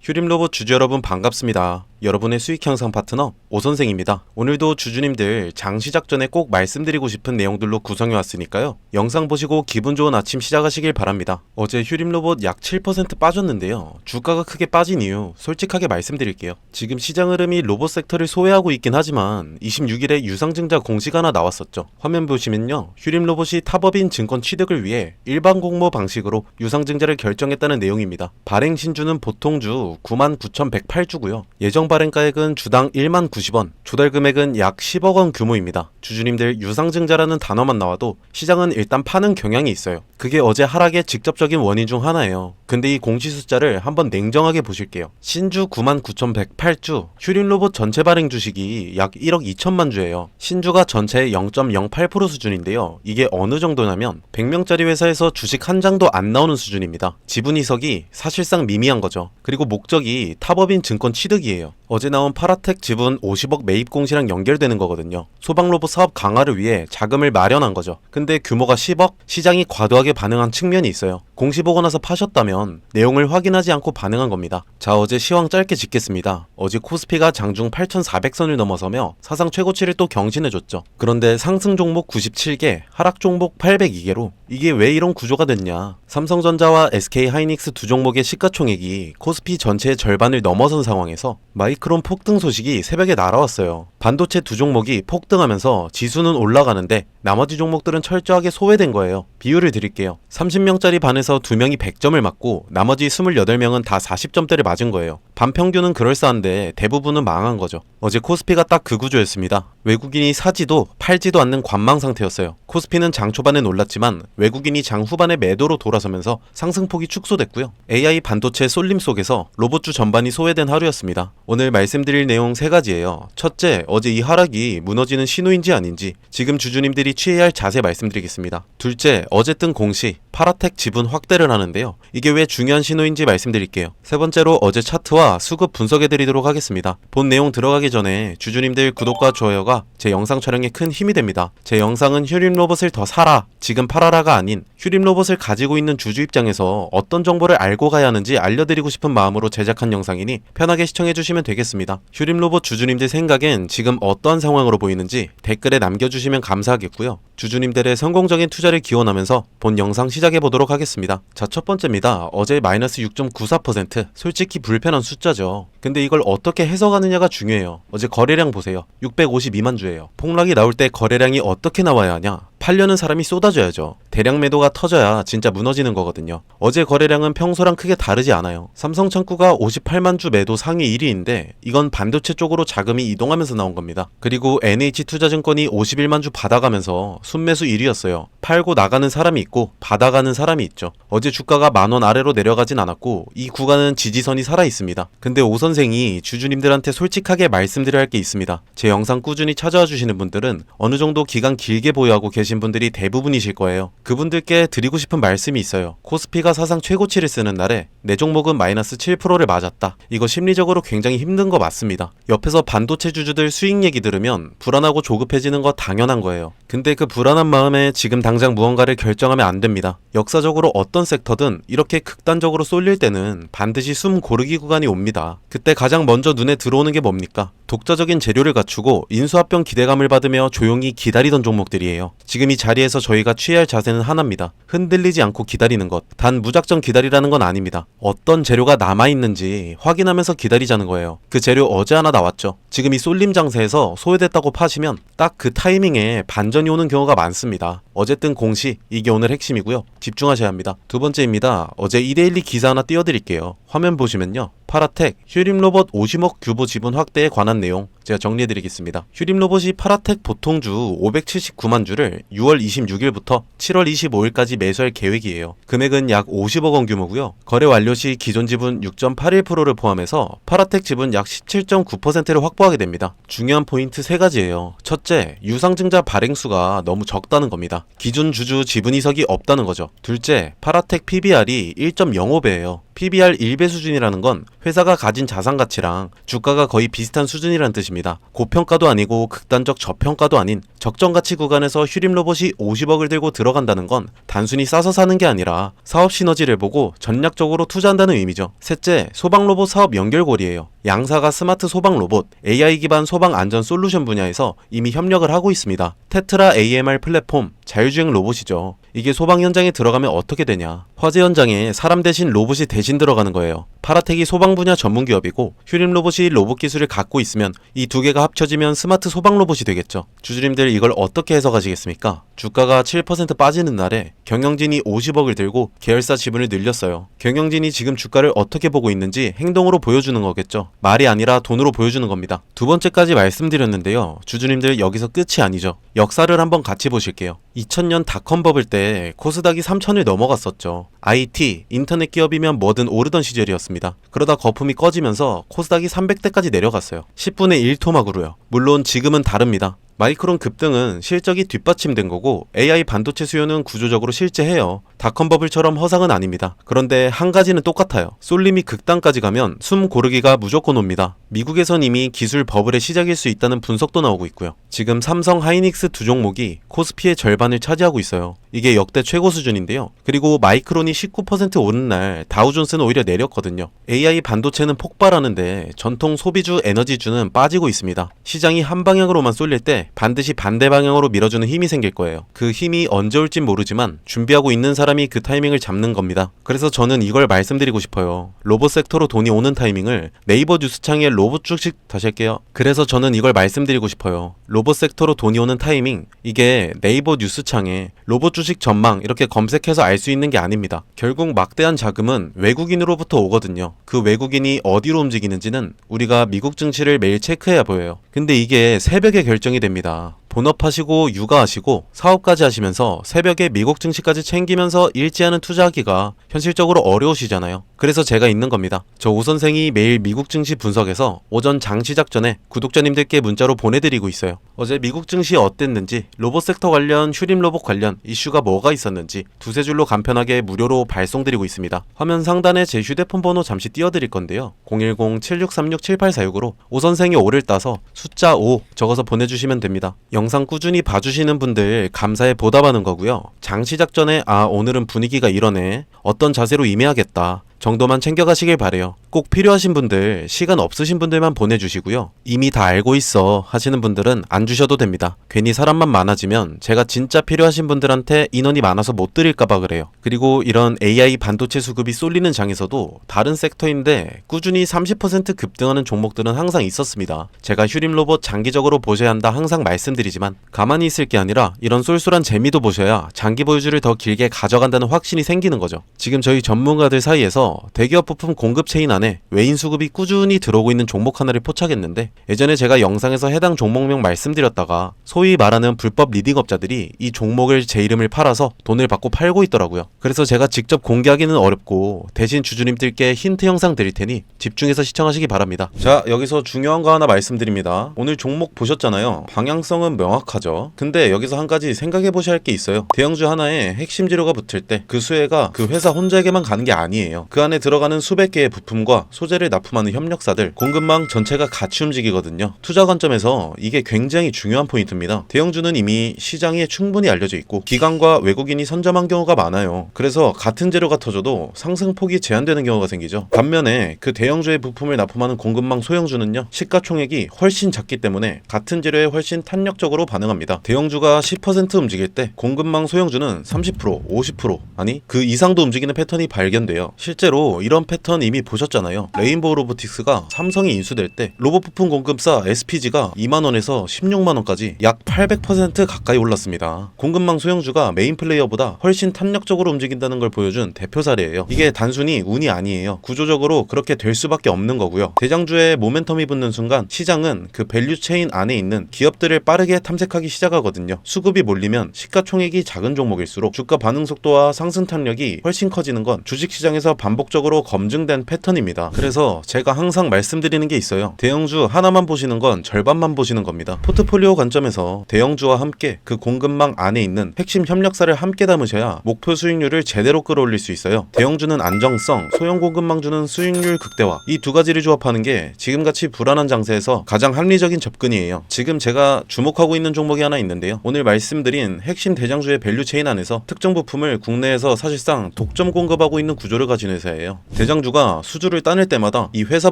휴림로봇 주주 여러분 반갑습니다. 여러분의 수익 향상 파트너 오선생입니다. 오늘도 주주님들 장 시작 전에 꼭 말씀드리고 싶은 내용들로 구성해 왔으니까요. 영상 보시고 기분 좋은 아침 시작하시길 바랍니다. 어제 휴림로봇 약 7% 빠졌는데요. 주가가 크게 빠진 이유 솔직하게 말씀드릴게요. 지금 시장 흐름이 로봇 섹터를 소외하고 있긴 하지만 26일에 유상증자 공시가 하나 나왔었죠. 화면 보시면요. 휴림로봇이 탑업인 증권 취득을 위해 일반 공모 방식으로 유상증자를 결정했다는 내용입니다. 발행 신주는 보통주 99,108주고요. 예정 발행가액은 주당 10,090원, 조달 금액은 약 10억 원 규모입니다. 주주님들 유상증자라는 단어만 나와도 시장은 일단 파는 경향이 있어요. 그게 어제 하락의 직접적인 원인 중 하나예요. 근데 이 공시 숫자를 한번 냉정하게 보실게요. 신주 99,108주, 휴림로봇 전체 발행 주식이 약 1억 2천만 주예요. 신주가 전체의 0.08% 수준인데요. 이게 어느 정도냐면 100명짜리 회사에서 주식 한 장도 안 나오는 수준입니다. 지분 이석이 사실상 미미한 거죠. 그리고 목적이 탑업인 증권 취득이에요. 어제 나온 파라텍 지분 50억 매입 공시랑 연결되는 거거든요. 소방로봇 사업 강화를 위해 자금을 마련한 거죠. 근데 규모가 10억? 시장이 과도하게 반응한 측면이 있어요. 공시 보고 나서 파셨다면 내용을 확인하지 않고 반응한 겁니다. 자, 어제 시황 짧게 짚겠습니다. 어제 코스피가 장중 8,400선을 넘어서며 사상 최고치를 또 경신해줬죠. 그런데 상승 종목 97개, 하락 종목 802개로 이게 왜 이런 구조가 됐냐. 삼성전자와 SK하이닉스 두 종목의 시가총액이 코스피 전체의 절반을 넘어선 상황에서 마이크론 폭등 소식이 새벽에 날아왔어요. 반도체 두 종목이 폭등하면서 지수는 올라가는데 나머지 종목들은 철저하게 소외된 거예요. 비유를 드릴게요. 30명짜리 반에서 2명이 100점을 맞고 나머지 28명은 다 40점대를 맞은 거예요. 반 평균은 그럴싸한데 대부분은 망한 거죠. 어제 코스피가 딱 그 구조였습니다. 외국인이 사지도 팔지도 않는 관망 상태였어요. 코스피는 장 초반에 놀랐지만 외국인이 장 후반에 매도로 돌아서면서 상승폭이 축소됐고요. AI 반도체 쏠림 속에서 로봇주 전반이 소외된 하루였습니다. 오늘 말씀드릴 내용 3가지예요. 첫째, 어제 이 하락이 무너지는 신호인지 아닌지 지금 주주님들이 취해야 할 자세 말씀드리겠습니다. 둘째, 어제 뜬 공시 파라텍 지분 확대를 하는데요. 이게 왜 중요한 신호인지 말씀드릴게요. 세 번째로 어제 차트와 수급 분석해드리도록 하겠습니다. 본 내용 들어가기 전에 주주님들 구독과 좋아요가 제 영상 촬영에 큰 힘이 됩니다. 제 영상은 휴림로봇을 더 사라, 지금 팔아라가 아닌 휴림로봇을 가지고 있는 주주 입장에서 어떤 정보를 알고 가야 하는지 알려드리고 싶은 마음으로 제작한 영상이니 편하게 시청해주시면 되겠습니다. 휴림로봇 주주님들 생각엔 지금 어떤 상황으로 보이는지 댓글에 남겨주시면 감사하겠고요. 주주님들의 성공적인 투자를 기원하면서 본 영상 시작해보도록 하겠습니다. 자, 첫 번째입니다. 어제 마이너스 6.94%, 솔직히 불편한 숫자죠. 근데 이걸 어떻게 해석하느냐가 중요해요. 어제 거래량 보세요. 652만 주예요. 폭락이 나올 때 거래량이 어떻게 나와야 하냐? 팔려는 사람이 쏟아져야죠. 대량 매도가 터져야 진짜 무너지는 거거든요. 어제 거래량은 평소랑 크게 다르지 않아요. 삼성창구가 58만 주 매도 상위 1위인데 이건 반도체 쪽으로 자금이 이동하면서 나온 겁니다. 그리고 NH투자증권이 51만 주 받아가면서 순매수 1위였어요. 팔고 나가는 사람이 있고 받아가는 사람이 있죠. 어제 주가가 10,000원 아래로 내려가진 않았고 이 구간은 지지선이 살아있습니다. 근데 오선생이 주주님들한테 솔직하게 말씀드려야 할 게 있습니다. 제 영상 꾸준히 찾아와 주시는 분들은 어느 정도 기간 길게 보유하고 계신 분들이 대부분이실 거예요. 그분들께 드리고 싶은 말씀이 있어요. 코스피가 사상 최고치를 쓰는 날에 내 종목은 마이너스 7%를 맞았다. 이거 심리적으로 굉장히 힘든 거 맞습니다. 옆에서 반도체 주주들 수익 얘기 들으면 불안하고 조급해지는 거 당연한 거예요. 근데 그 불안한 마음에 지금 당장 무언가를 결정하면 안 됩니다. 역사적으로 어떤 섹터든 이렇게 극단적으로 쏠릴 때는 반드시 숨 고르기 구간이 옵니다. 그때 가장 먼저 눈에 들어오는 게 뭡니까? 독자적인 재료를 갖추고 인수합병 기대감을 받으며 조용히 기다리던 종목들이에요. 지금 이 자리에서 저희가 취해야 할 자세는 하나입니다. 흔들리지 않고 기다리는 것. 단 무작정 기다리라는 건 아닙니다. 어떤 재료가 남아있는지 확인하면서 기다리자는 거예요. 그 재료 어제 하나 나왔죠. 지금 이 쏠림 장세에서 소외됐다고 파시면 딱 그 타이밍에 반전이 오는 경우가 많습니다. 어쨌든 공시, 이게 오늘 핵심이고요. 집중하셔야 합니다. 두 번째입니다. 어제 이데일리 기사 하나 띄워드릴게요. 화면 보시면요. 파라텍, 휴림로봇 50억 규모 지분 확대에 관한 내용 제가 정리해드리겠습니다. 휴림로봇이 파라텍 보통주 579만 주를 6월 26일부터 7월 25일까지 매수할 계획이에요. 금액은 약 50억 원 규모고요. 거래 완료 시 기존 지분 6.81%를 포함해서 파라텍 지분 약 17.9%를 확보하게 됩니다. 중요한 포인트 3가지예요. 첫째, 유상증자 발행수가 너무 적다는 겁니다. 기존 주주 지분 이석이 없다는 거죠. 둘째, 파라텍 PBR이 1.05배예요. PBR 1배 수준이라는 건 회사가 가진 자산 가치랑 주가가 거의 비슷한 수준이란 뜻입니다. 고평가도 아니고 극단적 저평가도 아닌 적정 가치 구간에서 휴림 로봇이 50억을 들고 들어간다는 건 단순히 싸서 사는 게 아니라 사업 시너지를 보고 전략적으로 투자한다는 의미죠. 셋째, 소방 로봇 사업 연결고리예요. 양사가 스마트 소방 로봇, AI 기반 소방 안전 솔루션 분야에서 이미 협력을 하고 있습니다. 테트라 AMR 플랫폼, 자율주행 로봇이죠. 이게 소방 현장에 들어가면 어떻게 되냐? 화재 현장에 사람 대신 로봇이 대신 들어가는 거예요. 파라텍이 소방 분야 전문 기업이고 휴림 로봇이 로봇 기술을 갖고 있으면 이 두 개가 합쳐지면 스마트 소방 로봇이 되겠죠. 주주님들 이걸 어떻게 해석하시겠습니까? 주가가 7% 빠지는 날에 경영진이 50억을 들고 계열사 지분을 늘렸어요. 경영진이 지금 주가를 어떻게 보고 있는지 행동으로 보여주는 거겠죠. 말이 아니라 돈으로 보여주는 겁니다. 두 번째까지 말씀드렸는데요. 주주님들 여기서 끝이 아니죠. 역사를 한번 같이 보실게요. 2000년 닷컴 버블 때 코스닥이 3000을 넘어갔었죠. IT, 인터넷 기업이면 뭐든 오르던 시절이었습니다. 그러다 거품이 꺼지면서 코스닥이 300대까지 내려갔어요. 10분의 1 토막으로요. 물론 지금은 다릅니다. 마이크론 급등은 실적이 뒷받침된 거고 AI 반도체 수요는 구조적으로 실제해요. 닷컴 버블처럼 허상은 아닙니다. 그런데 한 가지는 똑같아요. 쏠림이 극단까지 가면 숨 고르기가 무조건 옵니다. 미국에선 이미 기술 버블의 시작일 수 있다는 분석도 나오고 있고요. 지금 삼성 하이닉스 두 종목이 코스피의 절반을 차지하고 있어요. 이게 역대 최고 수준인데요. 그리고 마이크론이 19% 오른 날 다우존스는 오히려 내렸거든요. AI 반도체는 폭발하는데 전통 소비주 에너지주는 빠지고 있습니다. 시장이 한 방향으로만 쏠릴 때 반드시 반대 방향으로 밀어주는 힘이 생길 거예요. 그 힘이 언제 올진 모르지만 준비하고 있는 사람이 그 타이밍을 잡는 겁니다. 그래서 저는 이걸 말씀드리고 싶어요. 로봇 섹터로 돈이 오는 타이밍을 네이버 뉴스창에 로봇 주식 다시 할게요. 그래서 저는 이걸 말씀드리고 싶어요. 로봇 섹터로 돈이 오는 타이밍, 이게 네이버 뉴스창에 로봇 주식 전망 이렇게 검색해서 알 수 있는 게 아닙니다. 결국 막대한 자금은 외국인으로부터 오거든요. 그 외국인이 어디로 움직이는지는 우리가 미국 증시를 매일 체크해야 보여요. 근데 이게 새벽에 결정이 됩니다. 본업하시고 육아하시고 사업까지 하시면서 새벽에 미국 증시까지 챙기면서 일지하는 투자하기가 현실적으로 어려우시잖아요. 그래서 제가 있는 겁니다. 저 오선생이 매일 미국 증시 분석해서 오전 장 시작 전에 구독자님들께 문자로 보내드리고 있어요. 어제 미국 증시 어땠는지, 로봇 섹터 관련, 휴림 로봇 관련 이슈가 뭐가 있었는지 두세 줄로 간편하게 무료로 발송드리고 있습니다. 화면 상단에 제 휴대폰 번호 잠시 띄워드릴 건데요. 010-7636-7846으로 오선생이 5를 따서 숫자 5 적어서 보내주시면 됩니다. 영상 꾸준히 봐주시는 분들 감사에 보답하는 거고요. 장 시작 전에 오늘은 분위기가 이러네, 어떤 자세로 임해야겠다 정도만 챙겨가시길 바래요. 꼭 필요하신 분들, 시간 없으신 분들만 보내주시고요. 이미 다 알고 있어 하시는 분들은 안 주셔도 됩니다. 괜히 사람만 많아지면 제가 진짜 필요하신 분들한테 인원이 많아서 못 드릴까봐 그래요. 그리고 이런 AI 반도체 수급이 쏠리는 장에서도 다른 섹터인데 꾸준히 30% 급등하는 종목들은 항상 있었습니다. 제가 휴림 로봇 장기적으로 보셔야 한다 항상 말씀드리지만 가만히 있을 게 아니라 이런 쏠쏠한 재미도 보셔야 장기 보유주를 더 길게 가져간다는 확신이 생기는 거죠. 지금 저희 전문가들 사이에서 대기업 부품 공급 체인 안에 외인 수급이 꾸준히 들어오고 있는 종목 하나를 포착했는데, 예전에 제가 영상에서 해당 종목명 말씀드렸다가 소위 말하는 불법 리딩업자들이 이 종목을 제 이름을 팔아서 돈을 받고 팔고 있더라고요. 그래서 제가 직접 공개하기는 어렵고 대신 주주님들께 힌트 영상 드릴 테니 집중해서 시청하시기 바랍니다. 자, 여기서 중요한 거 하나 말씀드립니다. 오늘 종목 보셨잖아요. 방향성은 명확하죠. 근데 여기서 한 가지 생각해 보셔야 할 게 있어요. 대형주 하나에 핵심 재료가 붙을 때 그 수혜가 그 회사 혼자에게만 가는 게 아니에요. 그 안에 들어가는 수백 개의 부품과 소재를 납품하는 협력사들, 공급망 전체가 같이 움직이거든요. 투자 관점에서 이게 굉장히 중요한 포인트입니다. 대형주는 이미 시장에 충분히 알려져 있고 기관과 외국인이 선점한 경우가 많아요. 그래서 같은 재료가 터져도 상승폭이 제한되는 경우가 생기죠. 반면에 그 대형주의 부품을 납품하는 공급망 소형주는요, 시가총액이 훨씬 작기 때문에 같은 재료에 훨씬 탄력적으로 반응합니다. 대형주가 10% 움직일 때 공급망 소형주는 30%, 50% 아니 그 이상도 움직이는 패턴이 발견돼요. 실제로 이런 패턴 이미 보셨잖아요. 레인보우 로보틱스가 삼성이 인수될 때 로봇 부품 공급사 SPG가 2만원에서 16만원까지 약 800% 가까이 올랐습니다. 공급망 소형주가 메인 플레이어보다 훨씬 탄력적으로 움직인다는 걸 보여준 대표 사례예요. 이게 단순히 운이 아니에요. 구조적으로 그렇게 될 수밖에 없는 거고요. 대장주에 모멘텀이 붙는 순간 시장은 그 밸류체인 안에 있는 기업들을 빠르게 탐색하기 시작하거든요. 수급이 몰리면 시가총액이 작은 종목일수록 주가 반응 속도와 상승 탄력이 훨씬 커지는 건 주식시장에서 반복 반복적으로 검증된 패턴입니다. 그래서 제가 항상 말씀드리는 게 있어요. 대형주 하나만 보시는 건 절반만 보시는 겁니다. 포트폴리오 관점에서 대형주와 함께 그 공급망 안에 있는 핵심 협력사를 함께 담으셔야 목표 수익률을 제대로 끌어올릴 수 있어요. 대형주는 안정성, 소형 공급망주는 수익률 극대화, 이 두 가지를 조합하는 게 지금같이 불안한 장세에서 가장 합리적인 접근이에요. 지금 제가 주목하고 있는 종목이 하나 있는데요. 오늘 말씀드린 핵심 대장주의 밸류체인 안에서 특정 부품을 국내에서 사실상 독점 공급하고 있는 구조를 가진 회사예요. 대장주가 수주를 따낼 때마다 이 회사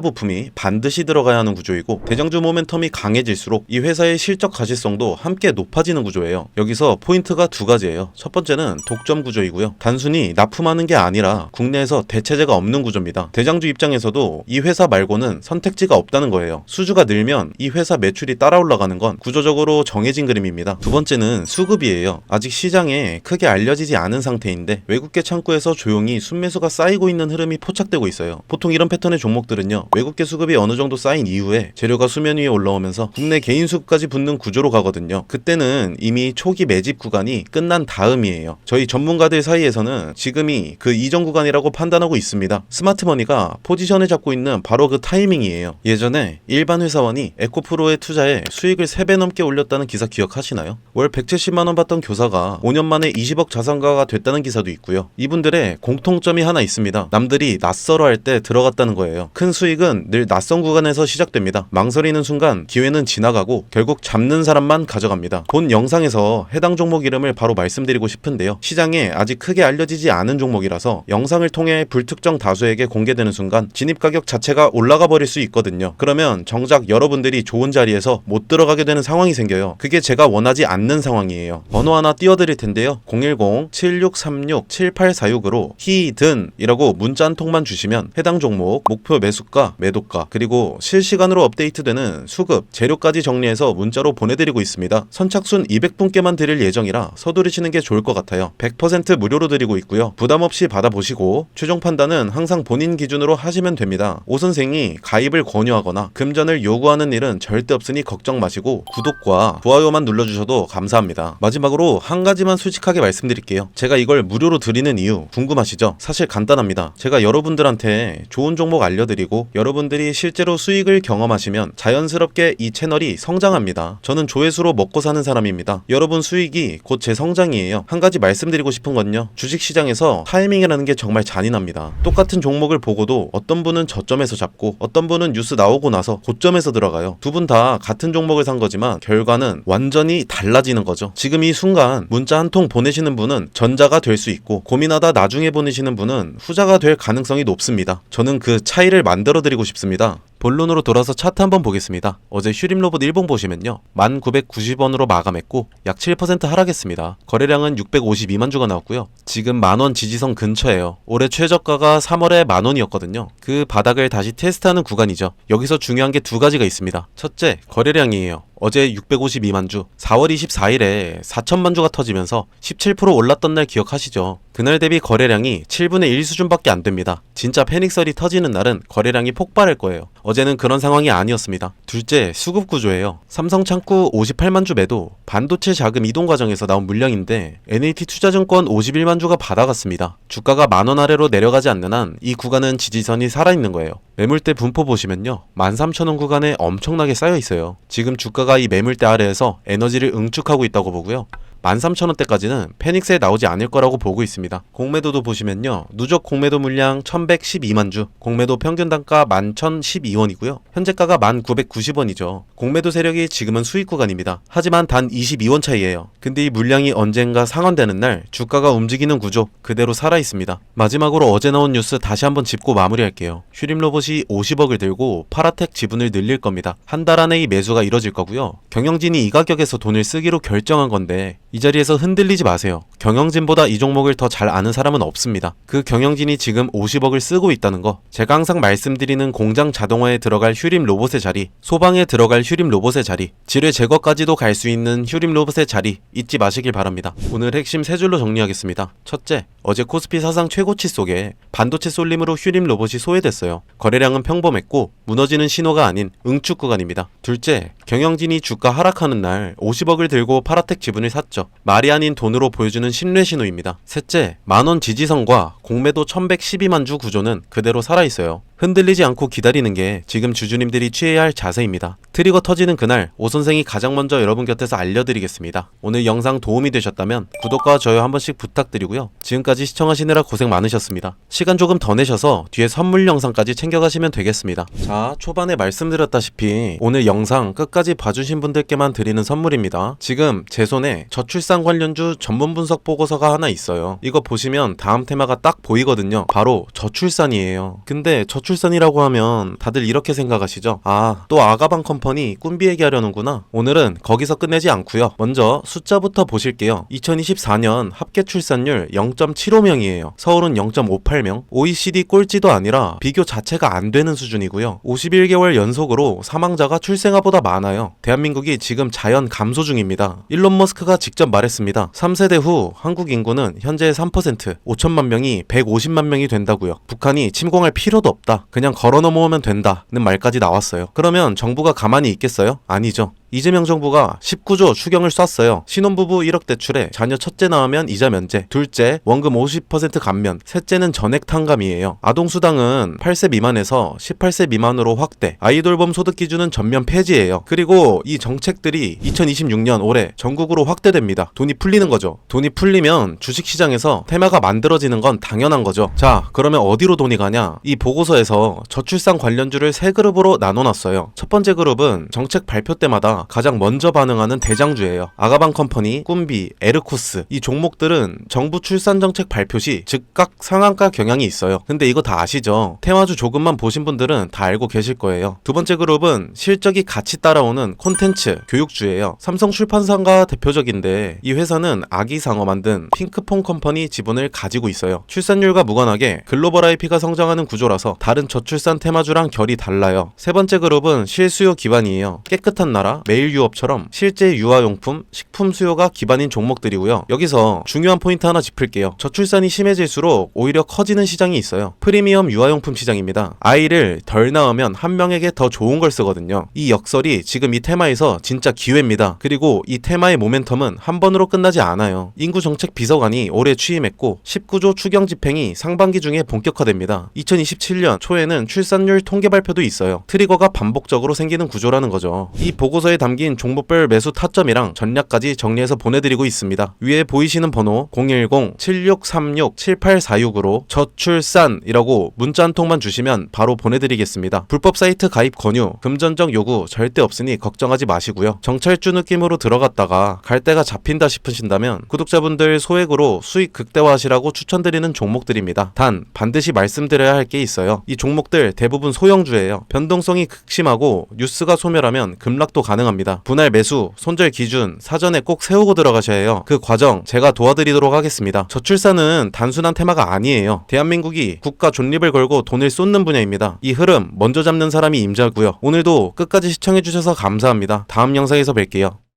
부품이 반드시 들어가야 하는 구조이고, 대장주 모멘텀이 강해질수록 이 회사의 실적 가시성도 함께 높아지는 구조예요. 여기서 포인트가 두 가지예요. 첫 번째는 독점 구조이고요. 단순히 납품하는 게 아니라 국내에서 대체제가 없는 구조입니다. 대장주 입장에서도 이 회사 말고는 선택지가 없다는 거예요. 수주가 늘면 이 회사 매출이 따라 올라가는 건 구조적으로 정해진 그림입니다. 두 번째는 수급이에요. 아직 시장에 크게 알려지지 않은 상태인데 외국계 창구에서 조용히 순매수가 쌓이고 있는 흐름이 포착되고 있어요. 보통 이런 패턴의 종목들은요, 외국계 수급이 어느 정도 쌓인 이후에 재료가 수면 위에 올라오면서 국내 개인 수급까지 붙는 구조로 가거든요. 그때는 이미 초기 매집 구간이 끝난 다음이에요. 저희 전문가들 사이에서는 지금이 그 이전 구간이라고 판단하고 있습니다. 스마트머니가 포지션을 잡고 있는 바로 그 타이밍이에요. 예전에 일반 회사원이 에코프로에 투자해 수익을 3배 넘게 올렸다는 기사 기억하시나요? 월 170만원 받던 교사가 5년 만에 20억 자산가가 됐다는 기사도 있고요. 이분들의 공통점이 하나 있습니다. 남들이 낯설어 할 때 들어갔다는 거예요. 큰 수익은 늘 낯선 구간에서 시작됩니다. 망설이는 순간 기회는 지나가고 결국 잡는 사람만 가져갑니다. 본 영상에서 해당 종목 이름을 바로 말씀드리고 싶은데요. 시장에 아직 크게 알려지지 않은 종목이라서 영상을 통해 불특정 다수에게 공개되는 순간 진입 가격 자체가 올라가 버릴 수 있거든요. 그러면 정작 여러분들이 좋은 자리에서 못 들어가게 되는 상황이 생겨요. 그게 제가 원하지 않는 상황이에요. 번호 하나 띄워드릴 텐데요. 010-7636-7846으로 히든이라고 문자 한 통만 주시면 해당 종목 목표 매수가, 매도가, 그리고 실시간으로 업데이트되는 수급, 재료까지 정리해서 문자로 보내드리고 있습니다. 선착순 200분께만 드릴 예정이라 서두르시는 게 좋을 것 같아요. 100% 무료로 드리고 있고요. 부담 없이 받아보시고 최종 판단은 항상 본인 기준으로 하시면 됩니다. 오 선생이 가입을 권유하거나 금전을 요구하는 일은 절대 없으니 걱정 마시고 구독과 좋아요만 눌러주셔도 감사합니다. 마지막으로 한 가지만 솔직하게 말씀드릴게요. 제가 이걸 무료로 드리는 이유 궁금하시죠? 사실 간단합니다. 제가 여러분들한테 좋은 종목 알려드리고 여러분들이 실제로 수익을 경험하시면 자연스럽게 이 채널이 성장합니다. 저는 조회수로 먹고 사는 사람입니다. 여러분 수익이 곧 제 성장이에요. 한 가지 말씀드리고 싶은 건요, 주식시장에서 타이밍이라는 게 정말 잔인합니다. 똑같은 종목을 보고도 어떤 분은 저점에서 잡고 어떤 분은 뉴스 나오고 나서 고점에서 들어가요. 두 분 다 같은 종목을 산 거지만 결과는 완전히 달라지는 거죠. 지금 이 순간 문자 한 통 보내시는 분은 전자가 될 수 있고 고민하다 나중에 보내시는 분은 후자가 될 가능성이 높습니다. 저는 그 차이를 만들어 드리고 싶습니다. 본론으로 돌아서 차트 한번 보겠습니다. 어제 휴림로봇 일봉 보시면요, 1990원으로 마감했고 약 7% 하락했습니다. 거래량은 652만 주가 나왔고요. 지금 만원 지지선 근처예요. 올해 최저가가 3월에 만원이었거든요. 그 바닥을 다시 테스트하는 구간이죠. 여기서 중요한 게 두 가지가 있습니다. 첫째, 거래량이에요. 어제 652만 주, 4월 24일에 4천만 주가 터지면서 17% 올랐던 날 기억하시죠? 그날 대비 거래량이 7분의 1 수준밖에 안 됩니다. 진짜 패닉설이 터지는 날은 거래량이 폭발할 거예요. 어제는 그런 상황이 아니었습니다. 둘째, 수급 구조예요. 삼성 창구 58만 주 매도, 반도체 자금 이동 과정에서 나온 물량인데 NAT투자증권 51만 주가 받아갔습니다. 주가가 만원 아래로 내려가지 않는 한 이 구간은 지지선이 살아있는 거예요. 매물대 분포 보시면요, 13,000원 구간에 엄청나게 쌓여 있어요. 지금 주가가 이 매물대 아래에서 에너지를 응축하고 있다고 보고요. 13,000원대까지는 패닉스에 나오지 않을 거라고 보고 있습니다. 공매도도 보시면요, 누적 공매도 물량 1112만 주, 공매도 평균 단가 11,012원이고요. 현재가가 1,990원이죠. 공매도 세력이 지금은 수익 구간입니다. 하지만 단 22원 차이예요. 근데 이 물량이 언젠가 상환되는 날 주가가 움직이는 구조 그대로 살아있습니다. 마지막으로 어제 나온 뉴스 다시 한번 짚고 마무리할게요. 휴림로봇이 50억을 들고 파라텍 지분을 늘릴 겁니다. 한 달 안에 이 매수가 이뤄질 거고요. 경영진이 이 가격에서 돈을 쓰기로 결정한 건데 이 자리에서 흔들리지 마세요. 경영진보다 이 종목을 더 잘 아는 사람은 없습니다. 그 경영진이 지금 50억을 쓰고 있다는 거, 제가 항상 말씀드리는 공장 자동화에 들어갈 휴림 로봇의 자리, 소방에 들어갈 휴림 로봇의 자리, 지뢰 제거까지도 갈 수 있는 휴림 로봇의 자리 잊지 마시길 바랍니다. 오늘 핵심 세 줄로 정리하겠습니다. 첫째, 어제 코스피 사상 최고치 속에 반도체 쏠림으로 휴림 로봇이 소외됐어요. 거래량은 평범했고 무너지는 신호가 아닌 응축 구간입니다. 둘째, 경영진이 주가 하락하는 날 50억을 들고 파라텍 지분을 샀죠. 보셨죠? 말이 아닌 돈으로 보여주는 신뢰 신호입니다. 셋째, 만원 지지선과 공매도 1112만 주 구조는 그대로 살아있어요. 흔들리지 않고 기다리는 게 지금 주주님들이 취해야 할 자세입니다. 트리거 터지는 그날 오선생이 가장 먼저 여러분 곁에서 알려드리겠습니다. 오늘 영상 도움이 되셨다면 구독과 좋아요 한 번씩 부탁드리고요. 지금까지 시청하시느라 고생 많으셨습니다. 시간 조금 더 내셔서 뒤에 선물 영상까지 챙겨가시면 되겠습니다. 자, 초반에 말씀드렸다시피 오늘 영상 끝까지 봐주신 분들께만 드리는 선물입니다. 지금 제 손에 저출산 관련주 전문 분석 보고서가 하나 있어요. 이거 보시면 다음 테마가 딱 보이거든요. 바로 저출산이에요. 근데 저출산이라고 하면 다들 이렇게 생각하시죠? 아, 또 아가방 컴퍼니 꾼비 얘기하려는구나. 오늘은 거기서 끝내지 않고요. 먼저 숫자부터 보실게요. 2024년 합계 출산율 0.75명이에요. 서울은 0.58명. OECD 꼴찌도 아니라 비교 자체가 안 되는 수준이고요. 51개월 연속으로 사망자가 출생아보다 많아요. 대한민국이 지금 자연 감소 중입니다. 일론 머스크가 직접 말했습니다. 3세대 후 한국 인구는 현재 3%, 5천만 명이 150만 명이 된다고요. 북한이 침공할 필요도 없다. 그냥 걸어 넘어오면 된다는 말까지 나왔어요. 그러면 정부가 가만히 있겠어요? 아니죠. 이재명 정부가 19조 추경을 쐈어요. 신혼부부 1억 대출에 자녀 첫째 낳으면 이자 면제, 둘째 원금 50% 감면, 셋째는 전액 탕감이에요. 아동수당은 8세 미만에서 18세 미만으로 확대, 아이돌봄 소득 기준은 전면 폐지예요. 그리고 이 정책들이 2026년 올해 전국으로 확대됩니다. 돈이 풀리는 거죠. 돈이 풀리면 주식시장에서 테마가 만들어지는 건 당연한 거죠. 자, 그러면 어디로 돈이 가냐? 이 보고서에서 저출산 관련주를 세 그룹으로 나눠놨어요. 첫 번째 그룹은 정책 발표 때마다 가장 먼저 반응하는 대장주예요. 아가방 컴퍼니, 꾼비, 에르코스 이 종목들은 정부 출산 정책 발표 시 즉각 상한가 경향이 있어요. 근데 이거 다 아시죠? 테마주 조금만 보신 분들은 다 알고 계실 거예요. 두 번째 그룹은 실적이 같이 따라오는 콘텐츠, 교육주예요. 삼성 출판사가 대표적인데 이 회사는 아기상어 만든 핑크퐁 컴퍼니 지분을 가지고 있어요. 출산율과 무관하게 글로벌 IP가 성장하는 구조라서 다른 저출산 테마주랑 결이 달라요. 세 번째 그룹은 실수요 기반이에요. 깨끗한 나라, 매일 유업처럼 실제 유아용품, 식품 수요가 기반인 종목들이고요. 여기서 중요한 포인트 하나 짚을게요. 저출산이 심해질수록 오히려 커지는 시장이 있어요. 프리미엄 유아용품 시장입니다. 아이를 덜 낳으면 한 명에게 더 좋은 걸 쓰거든요. 이 역설이 지금 이 테마에서 진짜 기회입니다. 그리고 이 테마의 모멘텀은 한 번으로 끝나지 않아요. 인구정책 비서관이 올해 취임했고 19조 추경 집행이 상반기 중에 본격화됩니다. 2027년 초에는 출산율 통계 발표도 있어요. 트리거가 반복적으로 생기는 구조라는 거죠. 이 보고서에 담긴 종목별 매수 타점이랑 전략까지 정리해서 보내드리고 있습니다. 위에 보이시는 번호 010-7636-7846으로 저출산이라고 문자 한 통만 주시면 바로 보내드리겠습니다. 불법 사이트 가입 권유, 금전적 요구 절대 없으니 걱정하지 마시고요. 정찰주 느낌으로 들어갔다가 갈 데가 잡힌다 싶으신다면 구독자분들 소액으로 수익 극대화하시라고 추천드리는 종목들입니다. 단 반드시 말씀드려야 할 게 있어요. 이 종목들 대부분 소형주예요. 변동성이 극심하고 뉴스가 소멸하면 급락도 가능합니다. 분할 매수, 손절 기준 사전에 꼭 세우고 들어가셔야 해요. 그 과정 제가 도와드리도록 하겠습니다. 저출산은 단순한 테마가 아니에요. 대한민국이 국가 존립을 걸고 돈을 쏟는 분야입니다. 이 흐름 먼저 잡는 사람이 임자고요. 오늘도 끝까지 시청해주셔서 감사합니다. 다음 영상에서 뵐게요.